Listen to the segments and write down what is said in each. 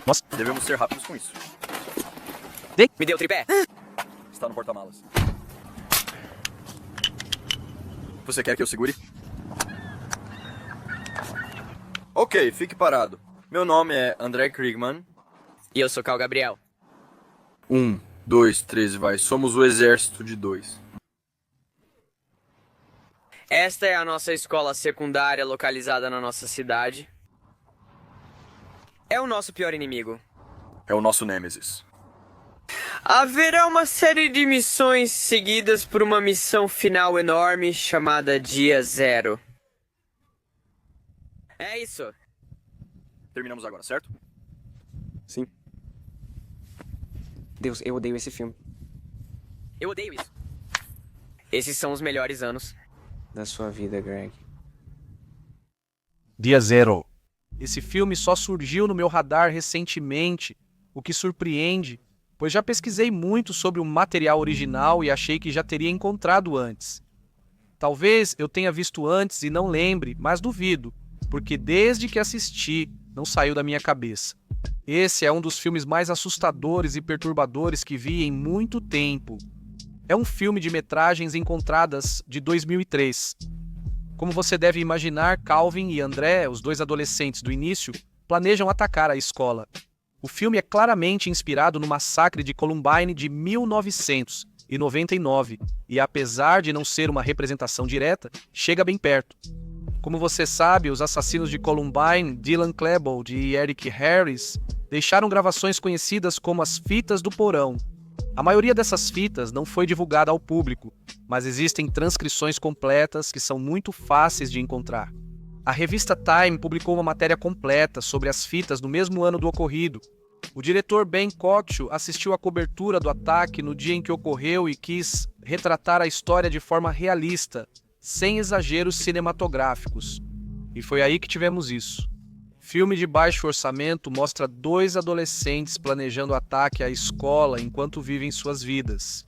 Nossa. Devemos ser rápidos com isso. Me dê o tripé. Está no porta-malas. Você quer que eu segure? Ok, fique parado. Meu nome é André Krigman. E eu sou Cal Gabriel. 1, 2, 3, vai. Somos o exército de 2. Esta é a nossa escola secundária localizada na nossa cidade. É o nosso pior inimigo. É o nosso Nêmesis. Haverá uma série de missões seguidas por uma missão final enorme chamada Dia Zero. É isso. Terminamos agora, certo? Sim. Deus, eu odeio esse filme. Eu odeio isso. Esses são os melhores anos. Da sua vida, Greg. Dia Zero. Esse filme só surgiu no meu radar recentemente, o que surpreende, pois já pesquisei muito sobre o material original e achei que já teria encontrado antes. Talvez eu tenha visto antes e não lembre, mas duvido, porque desde que assisti, não saiu da minha cabeça. Esse é um dos filmes mais assustadores e perturbadores que vi em muito tempo. É um filme de metragens encontradas de 2003. Como você deve imaginar, Calvin e André, os dois adolescentes do início, planejam atacar a escola. O filme é claramente inspirado no massacre de Columbine de 1999 e, apesar de não ser uma representação direta, chega bem perto. Como você sabe, os assassinos de Columbine, Dylan Klebold e Eric Harris, deixaram gravações conhecidas como as Fitas do Porão. A maioria dessas fitas não foi divulgada ao público, mas existem transcrições completas que são muito fáceis de encontrar. A revista Time publicou uma matéria completa sobre as fitas no mesmo ano do ocorrido. O diretor Ben Kochu assistiu à cobertura do ataque no dia em que ocorreu e quis retratar a história de forma realista, sem exageros cinematográficos. E foi aí que tivemos isso. Filme de baixo orçamento mostra dois adolescentes planejando ataque à escola enquanto vivem suas vidas.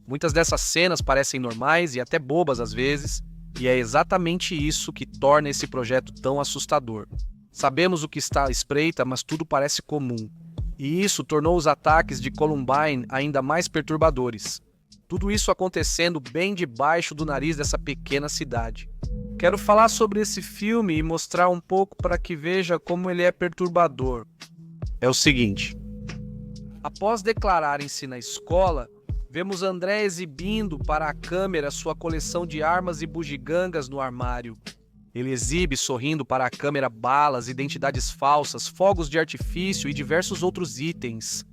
Muitas dessas cenas parecem normais e até bobas às vezes, e é exatamente isso que torna esse projeto tão assustador. Sabemos o que está à espreita, mas tudo parece comum. E isso tornou os ataques de Columbine ainda mais perturbadores. Tudo isso acontecendo bem debaixo do nariz dessa pequena cidade. Quero falar sobre esse filme e mostrar um pouco para que veja como ele é perturbador. É o seguinte: após declararem-se na escola, vemos André exibindo para a câmera sua coleção de armas e bugigangas no armário. Ele exibe sorrindo para a câmera balas, identidades falsas, fogos de artifício e diversos outros itens.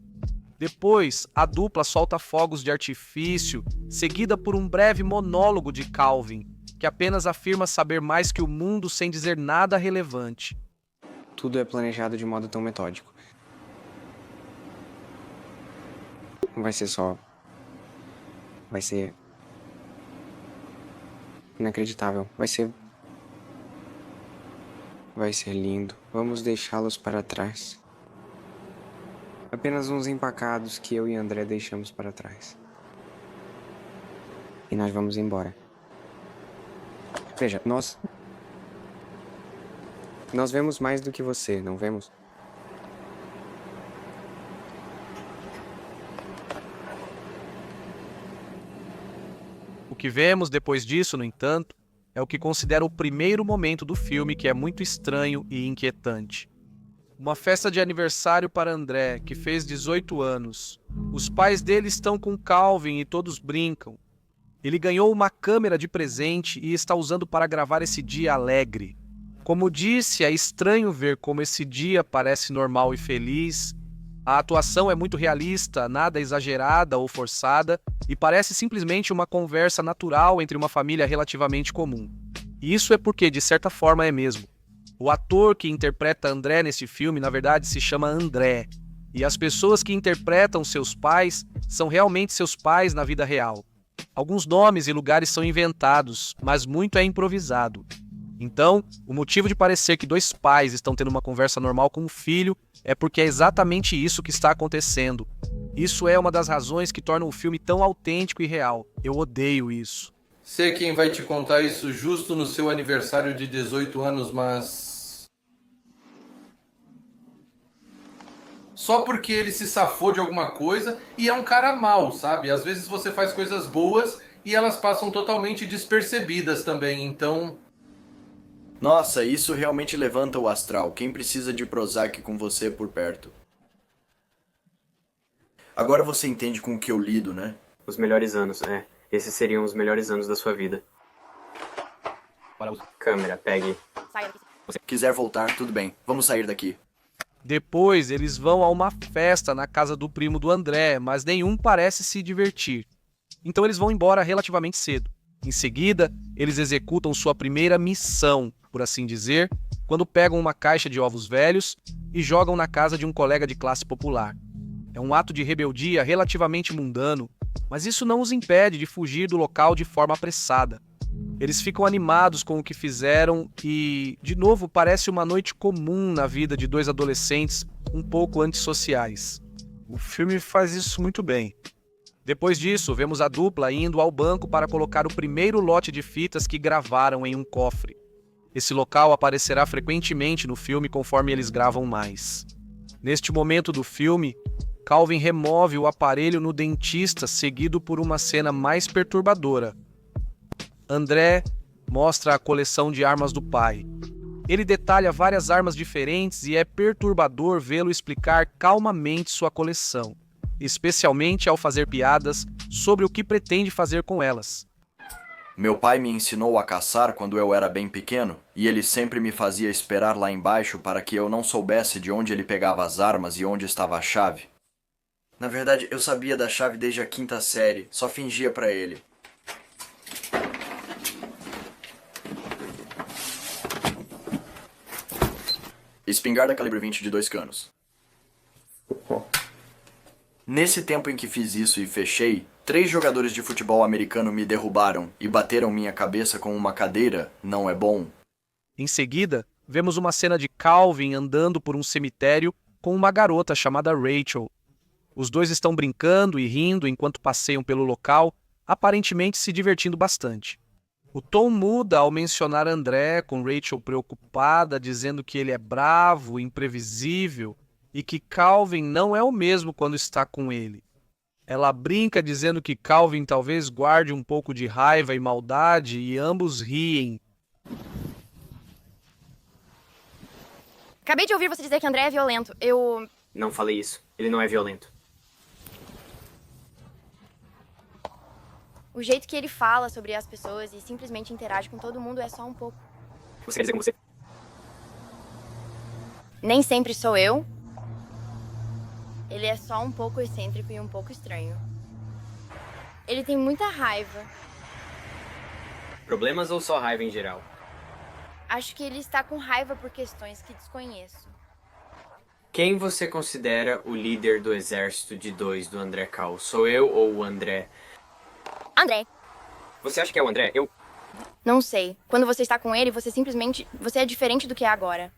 Depois, a dupla solta fogos de artifício, seguida por um breve monólogo de Calvin, que apenas afirma saber mais que o mundo sem dizer nada relevante. Tudo é planejado de modo tão metódico. Não vai ser só... Vai ser... inacreditável. Vai ser lindo. Vamos deixá-los para trás. Apenas uns empacados que eu e André deixamos para trás. E nós vamos embora. Veja, nós vemos mais do que você, não vemos? O que vemos depois disso, no entanto, é o que considero o primeiro momento do filme que é muito estranho e inquietante. Uma festa de aniversário para André, que fez 18 anos. Os pais dele estão com Calvin e todos brincam. Ele ganhou uma câmera de presente e está usando para gravar esse dia alegre. Como disse, é estranho ver como esse dia parece normal e feliz. A atuação é muito realista, nada exagerada ou forçada, e parece simplesmente uma conversa natural entre uma família relativamente comum. E isso é porque, de certa forma, é mesmo. O ator que interpreta André nesse filme, na verdade, se chama André. E as pessoas que interpretam seus pais são realmente seus pais na vida real. Alguns nomes e lugares são inventados, mas muito é improvisado. Então, o motivo de parecer que dois pais estão tendo uma conversa normal com um filho é porque é exatamente isso que está acontecendo. Isso é uma das razões que torna o filme tão autêntico e real. Eu odeio isso. Sei quem vai te contar isso justo no seu aniversário de 18 anos, mas... só porque ele se safou de alguma coisa e é um cara mau, sabe? Às vezes você faz coisas boas e elas passam totalmente despercebidas também, então... Nossa, isso realmente levanta o astral. Quem precisa de Prozac com você por perto? Agora você entende com o que eu lido, né? Os melhores anos, Esses seriam os melhores anos da sua vida. Câmera, pegue. Se quiser voltar, tudo bem. Vamos sair daqui. Depois, eles vão a uma festa na casa do primo do André, mas nenhum parece se divertir. Então eles vão embora relativamente cedo. Em seguida, eles executam sua primeira missão, por assim dizer, quando pegam uma caixa de ovos velhos e jogam na casa de um colega de classe popular. É um ato de rebeldia relativamente mundano, mas isso não os impede de fugir do local de forma apressada. Eles ficam animados com o que fizeram e, de novo, parece uma noite comum na vida de dois adolescentes um pouco antissociais. O filme faz isso muito bem. Depois disso, vemos a dupla indo ao banco para colocar o primeiro lote de fitas que gravaram em um cofre. Esse local aparecerá frequentemente no filme conforme eles gravam mais. Neste momento do filme, Calvin remove o aparelho no dentista, seguido por uma cena mais perturbadora. André mostra a coleção de armas do pai. Ele detalha várias armas diferentes e é perturbador vê-lo explicar calmamente sua coleção, especialmente ao fazer piadas sobre o que pretende fazer com elas. Meu pai me ensinou a caçar quando eu era bem pequeno, e ele sempre me fazia esperar lá embaixo para que eu não soubesse de onde ele pegava as armas e onde estava a chave. Na verdade, eu sabia da chave desde a 5ª série, só fingia pra ele. Espingarda calibre 20 de 2 canos. Nesse tempo em que fiz isso e fechei, 3 jogadores de futebol americano me derrubaram e bateram minha cabeça com uma cadeira. Não é bom? Em seguida, vemos uma cena de Calvin andando por um cemitério com uma garota chamada Rachel. Os dois estão brincando e rindo enquanto passeiam pelo local, aparentemente se divertindo bastante. O tom muda ao mencionar André, com Rachel preocupada, dizendo que ele é bravo, imprevisível e que Calvin não é o mesmo quando está com ele. Ela brinca dizendo que Calvin talvez guarde um pouco de raiva e maldade e ambos riem. Acabei de ouvir você dizer que André é violento. Não falei isso. Ele não é violento. O jeito que ele fala sobre as pessoas e simplesmente interage com todo mundo é só um pouco. Você quer dizer com você? Nem sempre sou eu. Ele é só um pouco excêntrico e um pouco estranho. Ele tem muita raiva. Problemas ou só raiva em geral? Acho que ele está com raiva por questões que desconheço. Quem você considera o líder do exército de 2 do André Cal? Sou eu ou o André? André. Você acha que é o André? Eu... Não sei. Quando você está com ele, você é diferente do que é agora.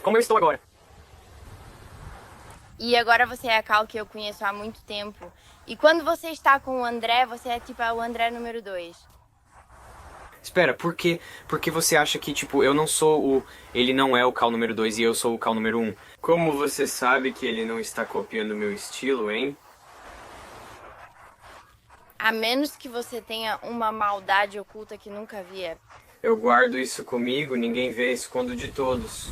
Como eu estou agora? E agora você é a Cal que eu conheço há muito tempo. E quando você está com o André, você é tipo o André número 2. Espera, por que você acha que, eu não sou o... Ele não é o Cal número 2 e eu sou o Cal número 1? Como você sabe que ele não está copiando o meu estilo, hein? A menos que você tenha uma maldade oculta que nunca via. Eu guardo isso comigo, ninguém vê, escondo de todos.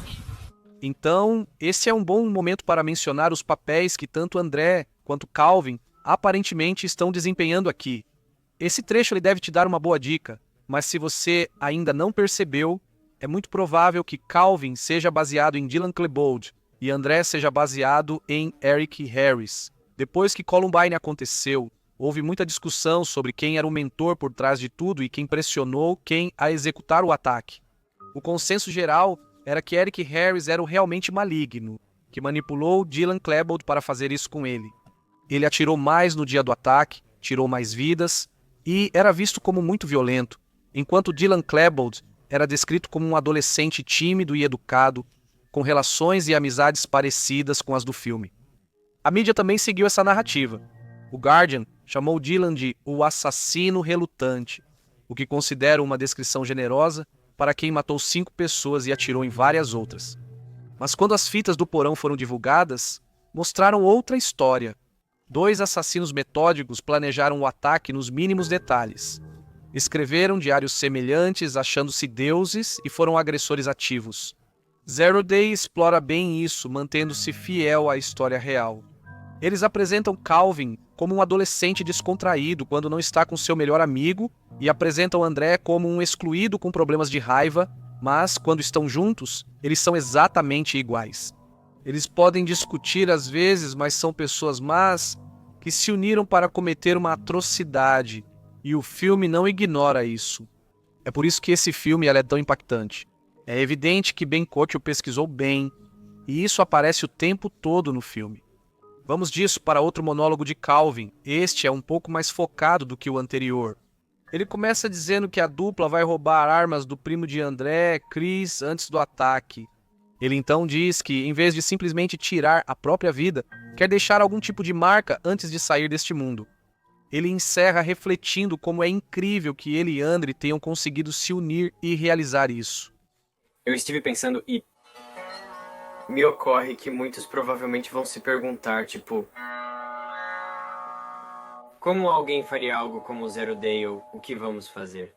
Então, esse é um bom momento para mencionar os papéis que tanto André quanto Calvin aparentemente estão desempenhando aqui. Esse trecho ele deve te dar uma boa dica, mas se você ainda não percebeu, é muito provável que Calvin seja baseado em Dylan Klebold e André seja baseado em Eric Harris. Depois que Columbine aconteceu, houve muita discussão sobre quem era o mentor por trás de tudo e quem pressionou quem a executar o ataque. O consenso geral era que Eric Harris era o realmente maligno, que manipulou Dylan Klebold para fazer isso com ele. Ele atirou mais no dia do ataque, tirou mais vidas e era visto como muito violento, enquanto Dylan Klebold era descrito como um adolescente tímido e educado, com relações e amizades parecidas com as do filme. A mídia também seguiu essa narrativa. O Guardian chamou Dylan de o assassino relutante, o que considero uma descrição generosa para quem matou 5 pessoas e atirou em várias outras. Mas quando as fitas do porão foram divulgadas, mostraram outra história. Dois assassinos metódicos planejaram o ataque nos mínimos detalhes. Escreveram diários semelhantes, achando-se deuses, e foram agressores ativos. Zero Day explora bem isso, mantendo-se fiel à história real. Eles apresentam Calvin como um adolescente descontraído quando não está com seu melhor amigo e apresentam André como um excluído com problemas de raiva, mas, quando estão juntos, eles são exatamente iguais. Eles podem discutir às vezes, mas são pessoas más que se uniram para cometer uma atrocidade, e o filme não ignora isso. É por isso que esse filme é tão impactante. É evidente que Ben Koch o pesquisou bem, e isso aparece o tempo todo no filme. Vamos disso para outro monólogo de Calvin. Este é um pouco mais focado do que o anterior. Ele começa dizendo que a dupla vai roubar armas do primo de André, Chris, antes do ataque. Ele então diz que, em vez de simplesmente tirar a própria vida, quer deixar algum tipo de marca antes de sair deste mundo. Ele encerra refletindo como é incrível que ele e Andre tenham conseguido se unir e realizar isso. Eu estive pensando e me ocorre que muitos provavelmente vão se perguntar, tipo, como alguém faria algo como Zero Day ou o que vamos fazer?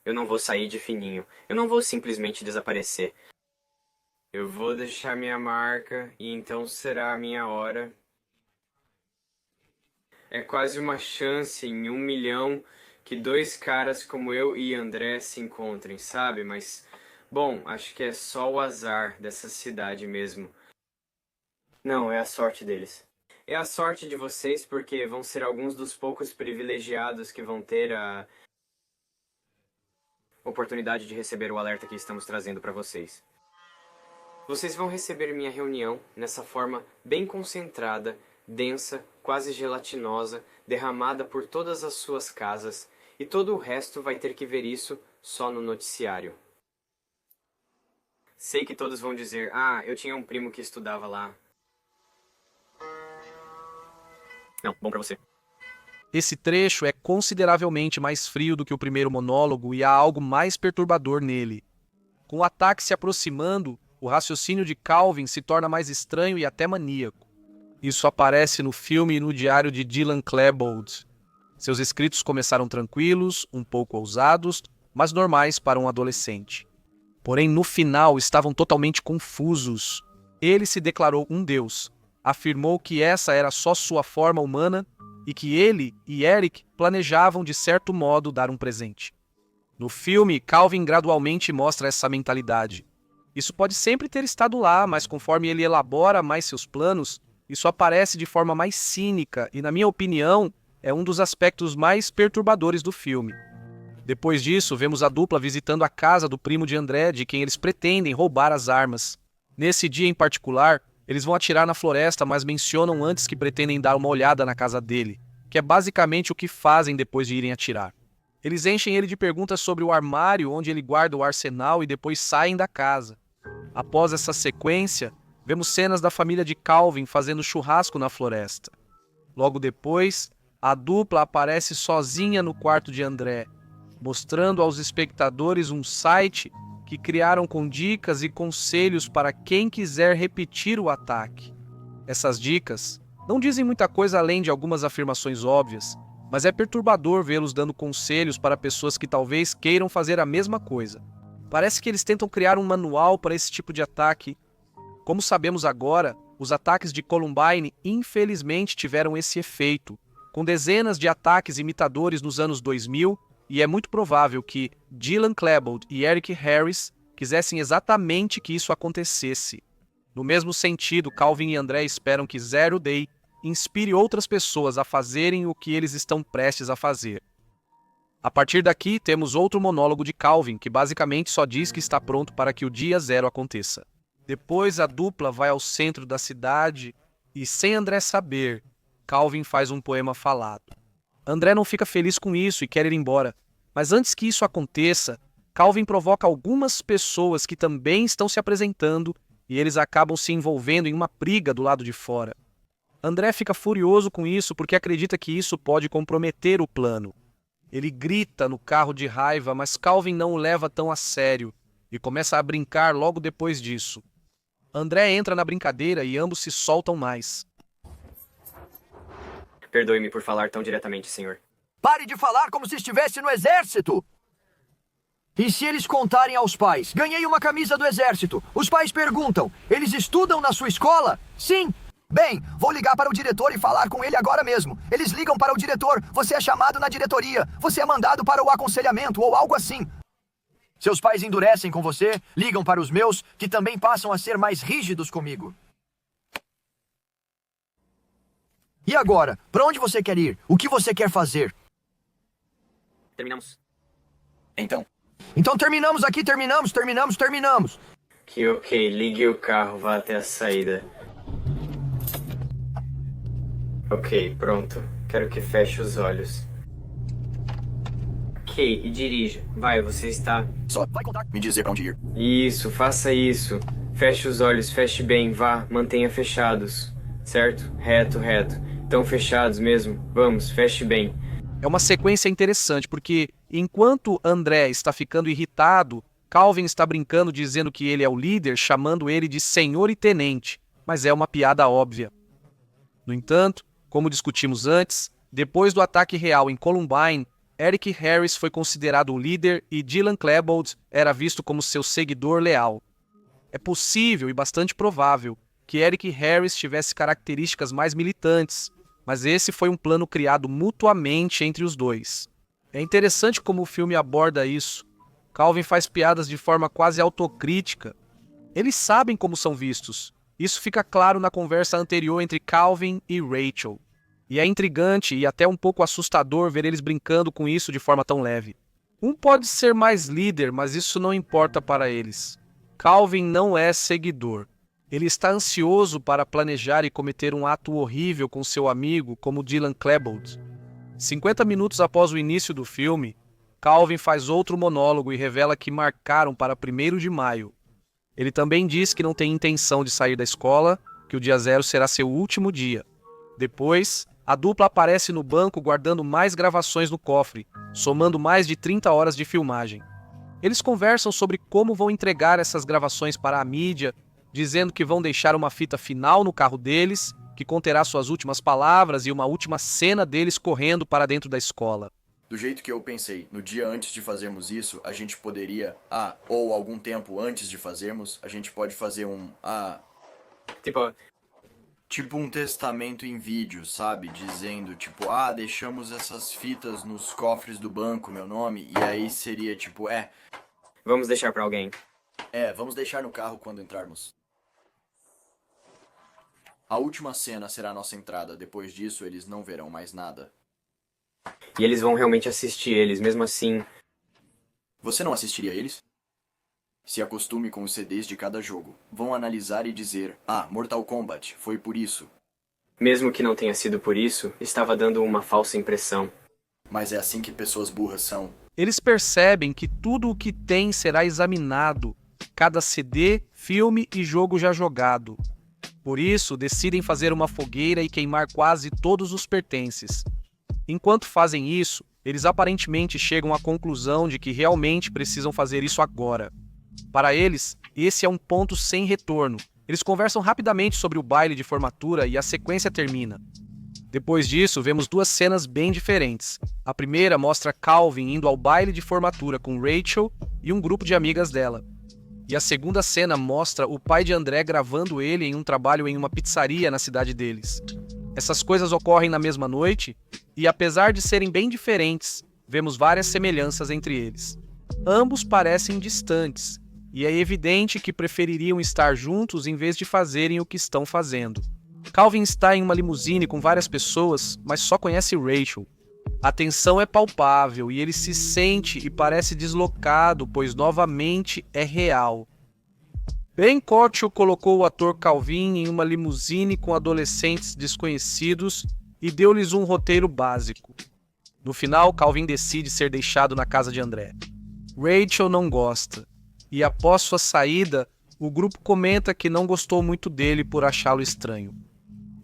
Eu não vou sair de fininho. Eu não vou simplesmente desaparecer. Eu vou deixar minha marca e então será a minha hora. É quase uma chance em 1 milhão que dois caras como eu e André se encontrem, sabe? Mas, bom, acho que é só o azar dessa cidade mesmo. Não, é a sorte deles. É a sorte de vocês porque vão ser alguns dos poucos privilegiados que vão ter a oportunidade de receber o alerta que estamos trazendo para vocês. Vocês vão receber minha reunião nessa forma bem concentrada, densa, quase gelatinosa, derramada por todas as suas casas, e todo o resto vai ter que ver isso só no noticiário. Sei que todos vão dizer, eu tinha um primo que estudava lá. Não, bom pra você. Esse trecho é consideravelmente mais frio do que o primeiro monólogo e há algo mais perturbador nele. Com o ataque se aproximando, o raciocínio de Calvin se torna mais estranho e até maníaco. Isso aparece no filme e no diário de Dylan Klebold. Seus escritos começaram tranquilos, um pouco ousados, mas normais para um adolescente. Porém, no final, estavam totalmente confusos. Ele se declarou um deus, afirmou que essa era só sua forma humana e que ele e Eric planejavam, de certo modo, dar um presente. No filme, Calvin gradualmente mostra essa mentalidade. Isso pode sempre ter estado lá, mas conforme ele elabora mais seus planos, isso aparece de forma mais cínica e, na minha opinião, é um dos aspectos mais perturbadores do filme. Depois disso, vemos a dupla visitando a casa do primo de André, de quem eles pretendem roubar as armas. Nesse dia em particular, eles vão atirar na floresta, mas mencionam antes que pretendem dar uma olhada na casa dele, que é basicamente o que fazem depois de irem atirar. Eles enchem ele de perguntas sobre o armário onde ele guarda o arsenal e depois saem da casa. Após essa sequência, vemos cenas da família de Calvin fazendo churrasco na floresta. Logo depois, a dupla aparece sozinha no quarto de André, mostrando aos espectadores um site que criaram com dicas e conselhos para quem quiser repetir o ataque. Essas dicas não dizem muita coisa além de algumas afirmações óbvias, mas é perturbador vê-los dando conselhos para pessoas que talvez queiram fazer a mesma coisa. Parece que eles tentam criar um manual para esse tipo de ataque. Como sabemos agora, os ataques de Columbine infelizmente tiveram esse efeito, com dezenas de ataques imitadores nos anos 2000, e é muito provável que Dylan Klebold e Eric Harris quisessem exatamente que isso acontecesse. No mesmo sentido, Calvin e André esperam que Zero Day inspire outras pessoas a fazerem o que eles estão prestes a fazer. A partir daqui, temos outro monólogo de Calvin, que basicamente só diz que está pronto para que o dia zero aconteça. Depois, a dupla vai ao centro da cidade e, sem André saber, Calvin faz um poema falado. André não fica feliz com isso e quer ir embora, mas antes que isso aconteça, Calvin provoca algumas pessoas que também estão se apresentando e eles acabam se envolvendo em uma briga do lado de fora. André fica furioso com isso porque acredita que isso pode comprometer o plano. Ele grita no carro de raiva, mas Calvin não o leva tão a sério e começa a brincar logo depois disso. André entra na brincadeira e ambos se soltam mais. Perdoe-me por falar tão diretamente, senhor. Pare de falar como se estivesse no exército! E se eles contarem aos pais? Ganhei uma camisa do exército. Os pais perguntam: eles estudam na sua escola? Sim. Bem, vou ligar para o diretor e falar com ele agora mesmo. Eles ligam para o diretor, você é chamado na diretoria, você é mandado para o aconselhamento ou algo assim. Seus pais endurecem com você, ligam para os meus, que também passam a ser mais rígidos comigo. E agora? Para onde você quer ir? O que você quer fazer? Terminamos. Então terminamos aqui, terminamos. Que ok, ligue o carro, vá até a saída. Ok, pronto. Quero que feche os olhos. Ok, e dirija. Vai, você está... Só vai contar, me dizer pra onde ir. Isso, faça isso. Feche os olhos, feche bem, vá, mantenha fechados. Certo? Reto, reto. Estão fechados mesmo. Vamos, feche bem. É uma sequência interessante, porque enquanto André está ficando irritado, Calvin está brincando dizendo que ele é o líder, chamando ele de senhor e tenente, mas é uma piada óbvia. No entanto, como discutimos antes, depois do ataque real em Columbine, Eric Harris foi considerado o líder e Dylan Klebold era visto como seu seguidor leal. É possível e bastante provável que Eric Harris tivesse características mais militantes, mas esse foi um plano criado mutuamente entre os dois. É interessante como o filme aborda isso. Calvin faz piadas de forma quase autocrítica. Eles sabem como são vistos. Isso fica claro na conversa anterior entre Calvin e Rachel. E é intrigante e até um pouco assustador ver eles brincando com isso de forma tão leve. Um pode ser mais líder, mas isso não importa para eles. Calvin não é seguidor. Ele está ansioso para planejar e cometer um ato horrível com seu amigo, como Dylan Klebold. 50 minutos após o início do filme, Calvin faz outro monólogo e revela que marcaram para 1º de maio. Ele também diz que não tem intenção de sair da escola, que o dia 0 será seu último dia. Depois, a dupla aparece no banco guardando mais gravações no cofre, somando mais de 30 horas de filmagem. Eles conversam sobre como vão entregar essas gravações para a mídia, dizendo que vão deixar uma fita final no carro deles, que conterá suas últimas palavras e uma última cena deles correndo para dentro da escola. Do jeito que eu pensei, no dia antes de fazermos isso, a gente poderia, ou algum tempo antes de fazermos, a gente pode fazer tipo um testamento em vídeo, sabe? Dizendo, deixamos essas fitas nos cofres do banco, meu nome, e aí seria Vamos deixar pra alguém. Vamos deixar no carro quando entrarmos. A última cena será a nossa entrada, depois disso eles não verão mais nada. E eles vão realmente assistir eles, mesmo assim... Você não assistiria eles? Se acostume com os CDs de cada jogo. Vão analisar e dizer, Mortal Kombat, foi por isso. Mesmo que não tenha sido por isso, estava dando uma falsa impressão. Mas é assim que pessoas burras são. Eles percebem que tudo o que tem será examinado, cada CD, filme e jogo já jogado. Por isso, decidem fazer uma fogueira e queimar quase todos os pertences. Enquanto fazem isso, eles aparentemente chegam à conclusão de que realmente precisam fazer isso agora. Para eles, esse é um ponto sem retorno. Eles conversam rapidamente sobre o baile de formatura e a sequência termina. Depois disso, vemos 2 cenas bem diferentes. A primeira mostra Calvin indo ao baile de formatura com Rachel e um grupo de amigas dela. E a segunda cena mostra o pai de André gravando ele em um trabalho em uma pizzaria na cidade deles. Essas coisas ocorrem na mesma noite, e apesar de serem bem diferentes, vemos várias semelhanças entre eles. Ambos parecem distantes, e é evidente que prefeririam estar juntos em vez de fazerem o que estão fazendo. Calvin está em uma limusine com várias pessoas, mas só conhece Rachel. A tensão é palpável e ele se sente e parece deslocado, pois novamente é real. Ben Cochel colocou o ator Calvin em uma limusine com adolescentes desconhecidos e deu-lhes um roteiro básico. No final, Calvin decide ser deixado na casa de André. Rachel não gosta, e após sua saída, o grupo comenta que não gostou muito dele por achá-lo estranho.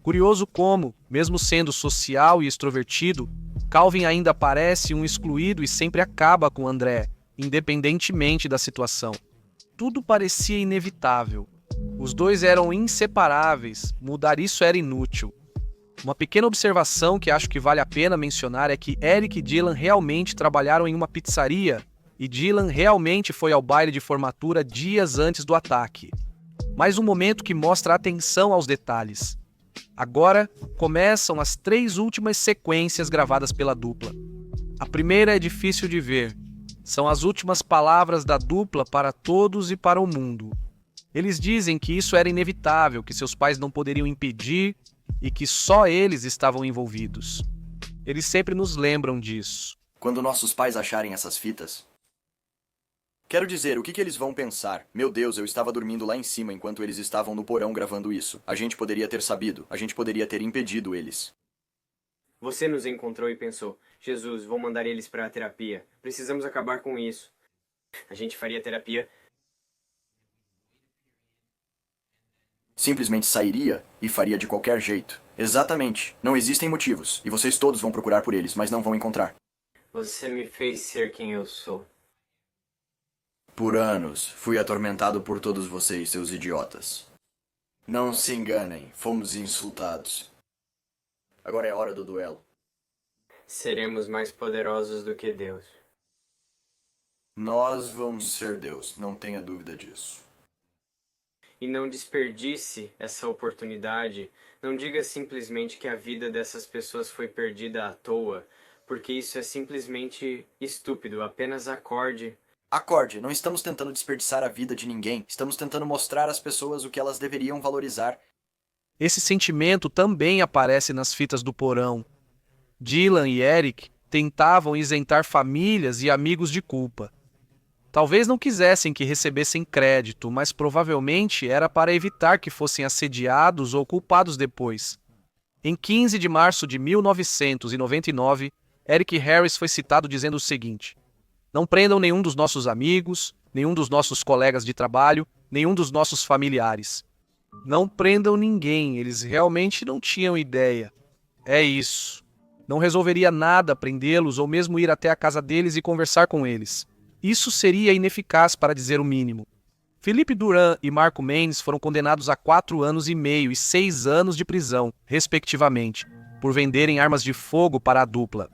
Curioso como, mesmo sendo social e extrovertido, Calvin ainda parece um excluído e sempre acaba com André, independentemente da situação. Tudo parecia inevitável. Os dois eram inseparáveis, mudar isso era inútil. Uma pequena observação que acho que vale a pena mencionar é que Eric e Dylan realmente trabalharam em uma pizzaria e Dylan realmente foi ao baile de formatura dias antes do ataque. Mais um momento que mostra atenção aos detalhes. Agora começam as 3 últimas sequências gravadas pela dupla. A primeira é difícil de ver. São as últimas palavras da dupla para todos e para o mundo. Eles dizem que isso era inevitável, que seus pais não poderiam impedir e que só eles estavam envolvidos. Eles sempre nos lembram disso. Quando nossos pais acharem essas fitas... Quero dizer, o que eles vão pensar? Meu Deus, eu estava dormindo lá em cima enquanto eles estavam no porão gravando isso. A gente poderia ter sabido, a gente poderia ter impedido eles. Você nos encontrou e pensou, Jesus, vou mandar eles para a terapia. Precisamos acabar com isso. A gente faria terapia. Simplesmente sairia e faria de qualquer jeito. Exatamente. Não existem motivos, e vocês todos vão procurar por eles, mas não vão encontrar. Você me fez ser quem eu sou. Por anos, fui atormentado por todos vocês, seus idiotas. Não se enganem, fomos insultados. Agora é hora do duelo. Seremos mais poderosos do que Deus. Nós vamos ser Deus, não tenha dúvida disso. E não desperdice essa oportunidade. Não diga simplesmente que a vida dessas pessoas foi perdida à toa, porque isso é simplesmente estúpido. Apenas acorde. Acorde, não estamos tentando desperdiçar a vida de ninguém. Estamos tentando mostrar às pessoas o que elas deveriam valorizar. Esse sentimento também aparece nas fitas do porão. Dylan e Eric tentavam isentar famílias e amigos de culpa. Talvez não quisessem que recebessem crédito, mas provavelmente era para evitar que fossem assediados ou culpados depois. Em 15 de março de 1999, Eric Harris foi citado dizendo o seguinte: "Não prendam nenhum dos nossos amigos, nenhum dos nossos colegas de trabalho, nenhum dos nossos familiares. Não prendam ninguém, eles realmente não tinham ideia. É isso. Não resolveria nada prendê-los ou mesmo ir até a casa deles e conversar com eles. Isso seria ineficaz, para dizer o mínimo." Felipe Duran e Marco Mendes foram condenados a 4 anos e meio e 6 anos de prisão, respectivamente, por venderem armas de fogo para a dupla.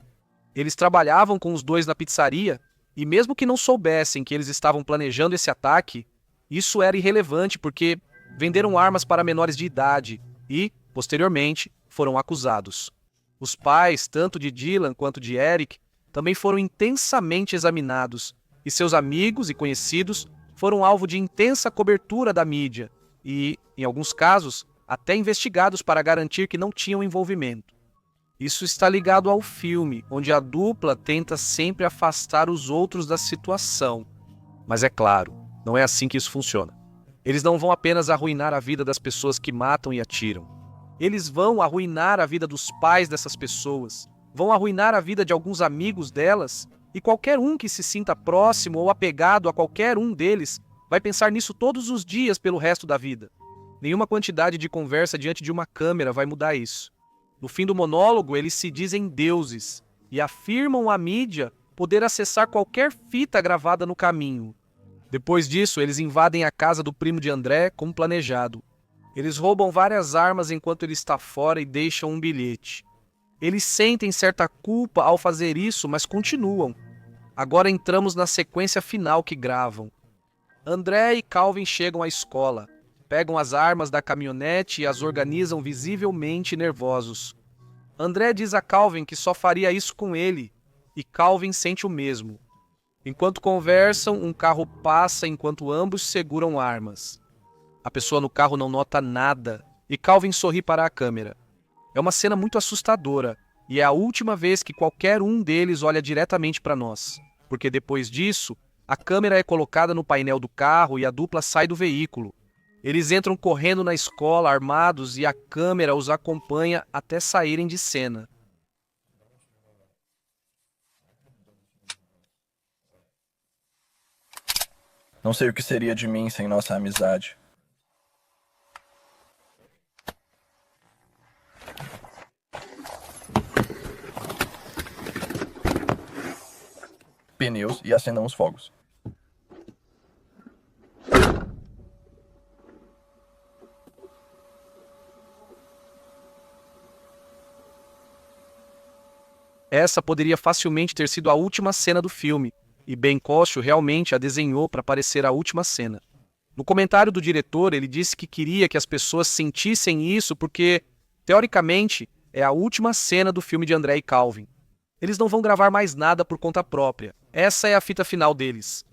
Eles trabalhavam com os dois na pizzaria e mesmo que não soubessem que eles estavam planejando esse ataque, isso era irrelevante porque venderam armas para menores de idade e, posteriormente, foram acusados. Os pais, tanto de Dylan quanto de Eric, também foram intensamente examinados e seus amigos e conhecidos foram alvo de intensa cobertura da mídia e, em alguns casos, até investigados para garantir que não tinham envolvimento. Isso está ligado ao filme, onde a dupla tenta sempre afastar os outros da situação. Mas é claro, não é assim que isso funciona. Eles não vão apenas arruinar a vida das pessoas que matam e atiram. Eles vão arruinar a vida dos pais dessas pessoas, vão arruinar a vida de alguns amigos delas, e qualquer um que se sinta próximo ou apegado a qualquer um deles vai pensar nisso todos os dias pelo resto da vida. Nenhuma quantidade de conversa diante de uma câmera vai mudar isso. No fim do monólogo, eles se dizem deuses e afirmam à mídia poder acessar qualquer fita gravada no caminho. Depois disso, eles invadem a casa do primo de André como planejado. Eles roubam várias armas enquanto ele está fora e deixam um bilhete. Eles sentem certa culpa ao fazer isso, mas continuam. Agora entramos na sequência final que gravam. André e Calvin chegam à escola, pegam as armas da caminhonete e as organizam visivelmente nervosos. André diz a Calvin que só faria isso com ele, e Calvin sente o mesmo. Enquanto conversam, um carro passa enquanto ambos seguram armas. A pessoa no carro não nota nada, e Calvin sorri para a câmera. É uma cena muito assustadora, e é a última vez que qualquer um deles olha diretamente para nós, porque depois disso, a câmera é colocada no painel do carro e a dupla sai do veículo. Eles entram correndo na escola, armados, e a câmera os acompanha até saírem de cena. Não sei o que seria de mim sem nossa amizade. Pneus e acendam os fogos. Essa poderia facilmente ter sido a última cena do filme, e Ben Costio realmente a desenhou para parecer a última cena. No comentário do diretor, ele disse que queria que as pessoas sentissem isso porque, teoricamente, é a última cena do filme de André e Calvin. Eles não vão gravar mais nada por conta própria. Essa é a fita final deles.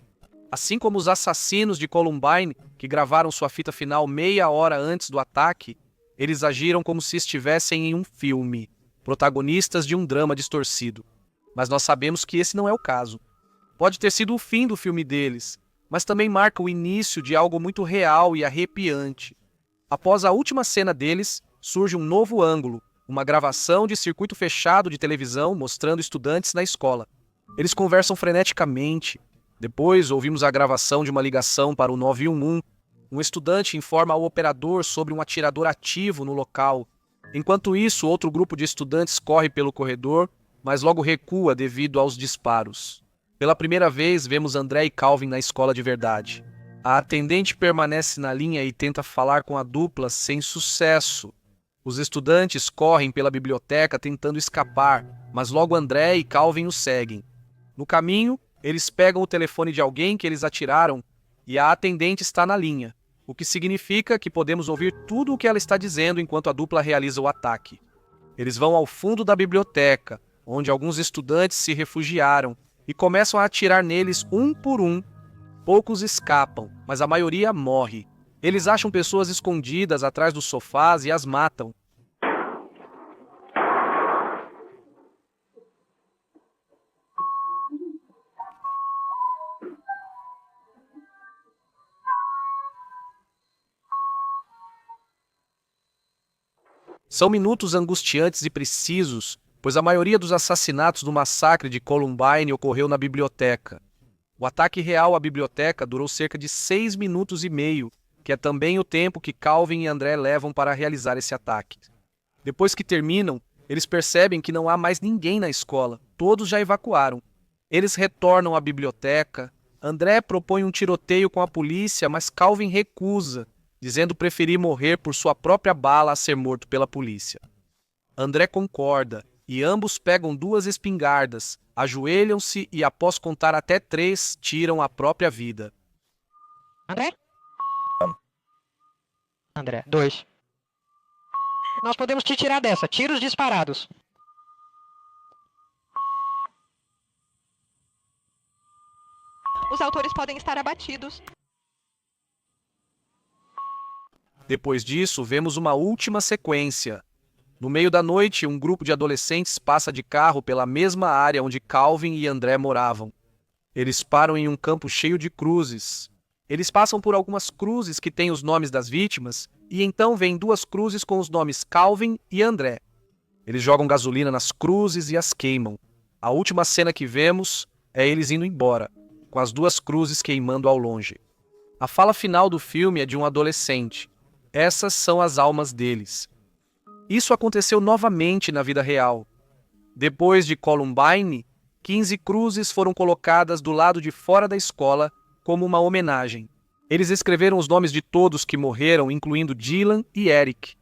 Assim como os assassinos de Columbine, que gravaram sua fita final meia hora antes do ataque, eles agiram como se estivessem em um filme, protagonistas de um drama distorcido. Mas nós sabemos que esse não é o caso. Pode ter sido o fim do filme deles, mas também marca o início de algo muito real e arrepiante. Após a última cena deles, surge um novo ângulo, uma gravação de circuito fechado de televisão mostrando estudantes na escola. Eles conversam freneticamente. Depois, ouvimos a gravação de uma ligação para o 911. Um estudante informa ao operador sobre um atirador ativo no local. Enquanto isso, outro grupo de estudantes corre pelo corredor, mas logo recua devido aos disparos. Pela primeira vez, vemos André e Calvin na escola de verdade. A atendente permanece na linha e tenta falar com a dupla sem sucesso. Os estudantes correm pela biblioteca tentando escapar, mas logo André e Calvin os seguem. No caminho, eles pegam o telefone de alguém que eles atiraram e a atendente está na linha, o que significa que podemos ouvir tudo o que ela está dizendo enquanto a dupla realiza o ataque. Eles vão ao fundo da biblioteca, onde alguns estudantes se refugiaram, e começam a atirar neles um por um. Poucos escapam, mas a maioria morre. Eles acham pessoas escondidas atrás dos sofás e as matam. São minutos angustiantes e precisos, pois a maioria dos assassinatos do massacre de Columbine ocorreu na biblioteca. O ataque real à biblioteca durou cerca de 6 minutos e meio, que é também o tempo que Calvin e André levam para realizar esse ataque. Depois que terminam, eles percebem que não há mais ninguém na escola, todos já evacuaram. Eles retornam à biblioteca. André propõe um tiroteio com a polícia, mas Calvin recusa, dizendo preferir morrer por sua própria bala a ser morto pela polícia. André concorda, e ambos pegam 2 espingardas, ajoelham-se e, após contar até 3, tiram a própria vida. André? André, 2. Nós podemos te tirar dessa. Tiros disparados. Os autores podem estar abatidos. Depois disso, vemos uma última sequência. No meio da noite, um grupo de adolescentes passa de carro pela mesma área onde Calvin e André moravam. Eles param em um campo cheio de cruzes. Eles passam por algumas cruzes que têm os nomes das vítimas, e então vêm 2 cruzes com os nomes Calvin e André. Eles jogam gasolina nas cruzes e as queimam. A última cena que vemos é eles indo embora, com as 2 cruzes queimando ao longe. A fala final do filme é de um adolescente. Essas são as almas deles. Isso aconteceu novamente na vida real. Depois de Columbine, 15 cruzes foram colocadas do lado de fora da escola como uma homenagem. Eles escreveram os nomes de todos que morreram, incluindo Dylan e Eric.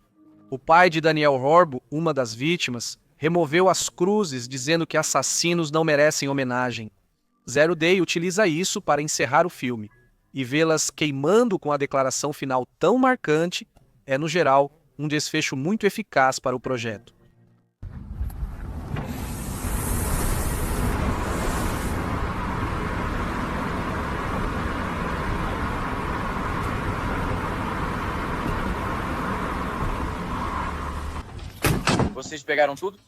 O pai de Daniel Horbo, uma das vítimas, removeu as cruzes dizendo que assassinos não merecem homenagem. Zero Day utiliza isso para encerrar o filme, e vê-las queimando com a declaração final tão marcante é, no geral, um desfecho muito eficaz para o projeto. Vocês pegaram tudo?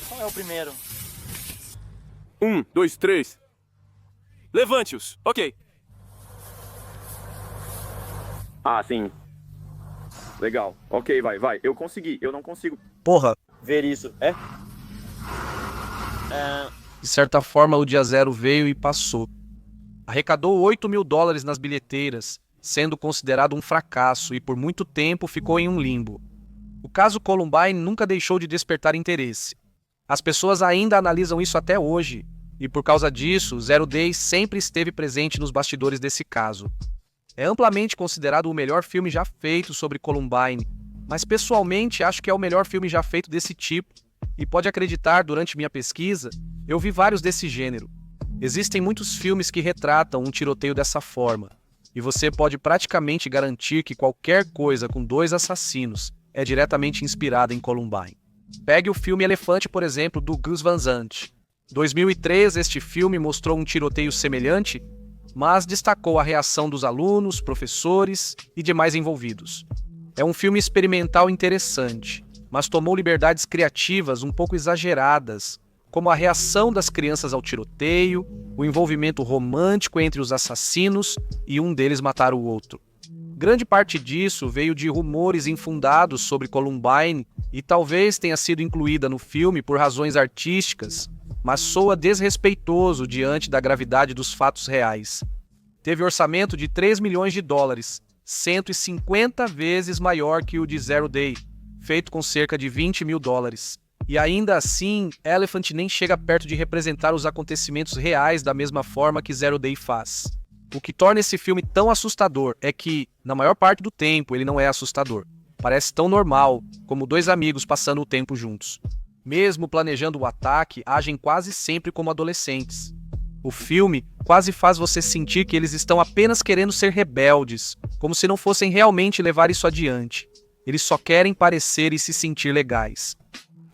Qual é o primeiro? 1, 2, 3. Levante-os. Ok. Ah, sim. Legal. Ok, vai. Eu consegui. Eu não consigo Porra! ver isso. É? De certa forma, o dia zero veio e passou. Arrecadou $8.000 nas bilheteiras, sendo considerado um fracasso e por muito tempo ficou em um limbo. O caso Columbine nunca deixou de despertar interesse. As pessoas ainda analisam isso até hoje, e por causa disso, Zero Day sempre esteve presente nos bastidores desse caso. É amplamente considerado o melhor filme já feito sobre Columbine, mas pessoalmente acho que é o melhor filme já feito desse tipo, e pode acreditar, durante minha pesquisa, eu vi vários desse gênero. Existem muitos filmes que retratam um tiroteio dessa forma, e você pode praticamente garantir que qualquer coisa com 2 assassinos é diretamente inspirada em Columbine. Pegue o filme Elefante, por exemplo, do Gus Van Sant. 2003, este filme mostrou um tiroteio semelhante, mas destacou a reação dos alunos, professores e demais envolvidos. É um filme experimental interessante, mas tomou liberdades criativas um pouco exageradas, como a reação das crianças ao tiroteio, o envolvimento romântico entre os assassinos e um deles matar o outro. Grande parte disso veio de rumores infundados sobre Columbine e talvez tenha sido incluída no filme por razões artísticas, mas soa desrespeitoso diante da gravidade dos fatos reais. Teve orçamento de 3 milhões de dólares, 150 vezes maior que o de Zero Day, feito com cerca de 20 mil dólares. E ainda assim, Elephant nem chega perto de representar os acontecimentos reais da mesma forma que Zero Day faz. O que torna esse filme tão assustador é que, na maior parte do tempo, ele não é assustador. Parece tão normal, como 2 amigos passando o tempo juntos. Mesmo planejando o ataque, agem quase sempre como adolescentes. O filme quase faz você sentir que eles estão apenas querendo ser rebeldes, como se não fossem realmente levar isso adiante. Eles só querem parecer e se sentir legais.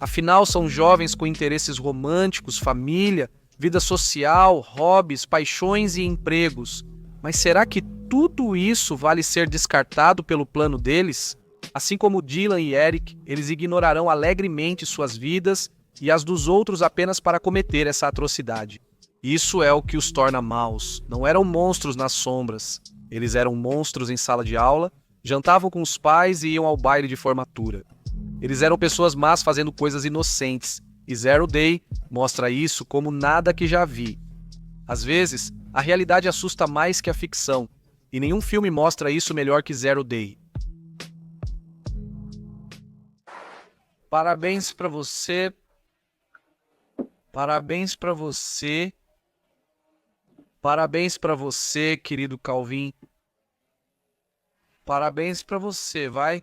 Afinal, são jovens com interesses românticos, família, vida social, hobbies, paixões e empregos. Mas será que tudo isso vale ser descartado pelo plano deles? Assim como Dylan e Eric, eles ignorarão alegremente suas vidas e as dos outros apenas para cometer essa atrocidade. Isso é o que os torna maus. Não eram monstros nas sombras. Eles eram monstros em sala de aula, jantavam com os pais e iam ao baile de formatura. Eles eram pessoas más fazendo coisas inocentes, e Zero Day mostra isso como nada que já vi. Às vezes, a realidade assusta mais que a ficção, e nenhum filme mostra isso melhor que Zero Day. Parabéns pra você. Parabéns pra você. Parabéns pra você, querido Calvin. Parabéns pra você, vai.